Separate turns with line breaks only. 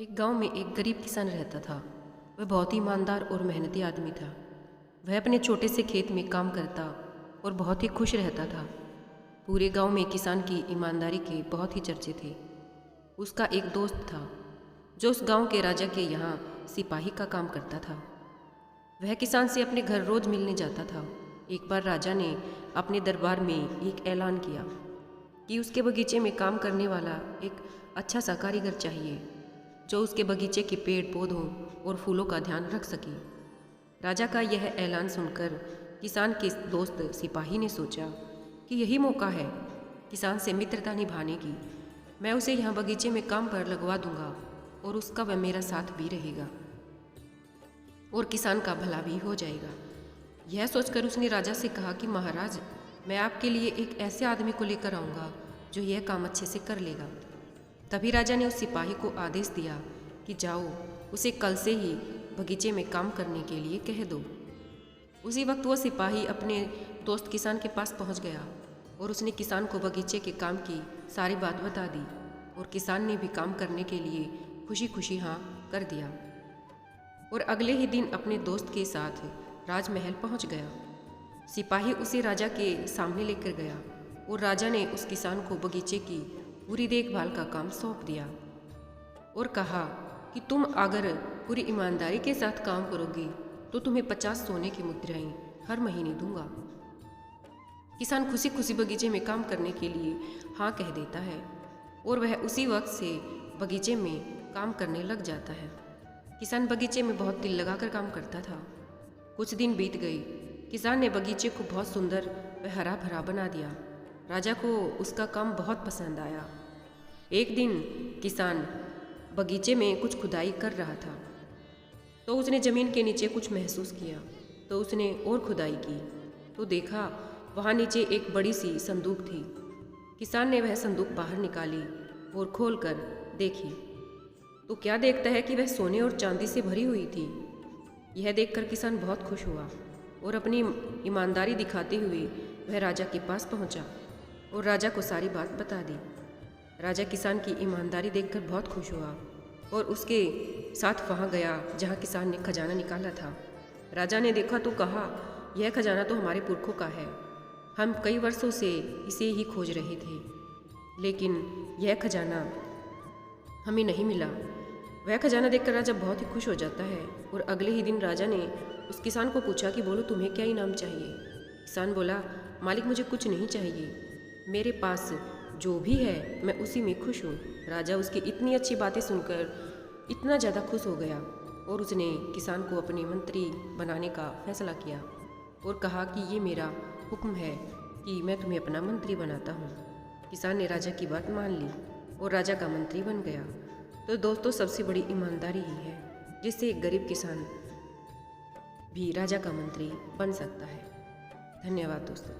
एक गांव में एक गरीब किसान रहता था। वह बहुत ही ईमानदार और मेहनती आदमी था। वह अपने छोटे से खेत में काम करता और बहुत ही खुश रहता था। पूरे गांव में किसान की ईमानदारी के बहुत ही चर्चे थे। उसका एक दोस्त था जो उस गांव के राजा के यहाँ सिपाही का काम करता था। वह किसान से अपने घर रोज मिलने जाता था। एक बार राजा ने अपने दरबार में एक ऐलान किया कि उसके बगीचे में काम करने वाला एक अच्छा सा कारीगर चाहिए जो उसके बगीचे के पेड़ पौधों और फूलों का ध्यान रख सके। राजा का यह ऐलान सुनकर किसान के दोस्त सिपाही ने सोचा कि यही मौका है किसान से मित्रता निभाने की। मैं उसे यहाँ बगीचे में काम पर लगवा दूंगा और उसका वह मेरा साथ भी रहेगा और किसान का भला भी हो जाएगा। यह सोचकर उसने राजा से कहा कि महाराज, मैं आपके लिए एक ऐसे आदमी को लेकर आऊँगा जो यह काम अच्छे से कर लेगा। तभी राजा ने उस सिपाही को आदेश दिया कि जाओ, उसे कल से ही बगीचे में काम करने के लिए कह दो। उसी वक्त वो सिपाही अपने दोस्त किसान के पास पहुंच गया और उसने किसान को बगीचे के काम की सारी बात बता दी और किसान ने भी काम करने के लिए खुशी खुशी हाँ कर दिया और अगले ही दिन अपने दोस्त के साथ राजमहल पहुंच गया। सिपाही उसे राजा के सामने लेकर गया और राजा ने उस किसान को बगीचे की पूरी देखभाल का काम सौंप दिया और कहा कि तुम अगर पूरी ईमानदारी के साथ काम करोगे तो तुम्हें 50 सोने की मुद्राएं हर महीने दूंगा। किसान खुशी खुशी बगीचे में काम करने के लिए हाँ कह देता है और वह उसी वक्त से बगीचे में काम करने लग जाता है। किसान बगीचे में बहुत दिल लगाकर काम करता था। कुछ दिन बीत गए। किसान ने बगीचे को बहुत सुंदर व हरा भरा बना दिया। राजा को उसका काम बहुत पसंद आया। एक दिन किसान बगीचे में कुछ खुदाई कर रहा था तो उसने ज़मीन के नीचे कुछ महसूस किया। तो उसने और खुदाई की तो देखा वहाँ नीचे एक बड़ी सी संदूक थी। किसान ने वह संदूक बाहर निकाली और खोलकर देखी तो क्या देखता है कि वह सोने और चांदी से भरी हुई थी। यह देखकर किसान बहुत खुश हुआ और अपनी ईमानदारी दिखाते हुए वह राजा के पास पहुंचा और राजा को सारी बात बता दी। राजा किसान की ईमानदारी देखकर बहुत खुश हुआ और उसके साथ वहाँ गया जहाँ किसान ने खजाना निकाला था। राजा ने देखा तो कहा, यह खजाना तो हमारे पुरखों का है। हम कई वर्षों से इसे ही खोज रहे थे, लेकिन यह खजाना हमें नहीं मिला। वह खजाना देखकर राजा बहुत ही खुश हो जाता है और अगले ही दिन राजा ने उस किसान को पूछा कि बोलो तुम्हें क्या इनाम चाहिए। किसान बोला, मालिक मुझे कुछ नहीं चाहिए, मेरे पास जो भी है मैं उसी में खुश हूँ। राजा उसकी इतनी अच्छी बातें सुनकर इतना ज़्यादा खुश हो गया और उसने किसान को अपने मंत्री बनाने का फैसला किया और कहा कि ये मेरा हुक्म है कि मैं तुम्हें अपना मंत्री बनाता हूँ। किसान ने राजा की बात मान ली और राजा का मंत्री बन गया। तो दोस्तों, सबसे बड़ी ईमानदारी ही है जिससे एक गरीब किसान भी राजा का मंत्री बन सकता है। धन्यवाद दोस्तों।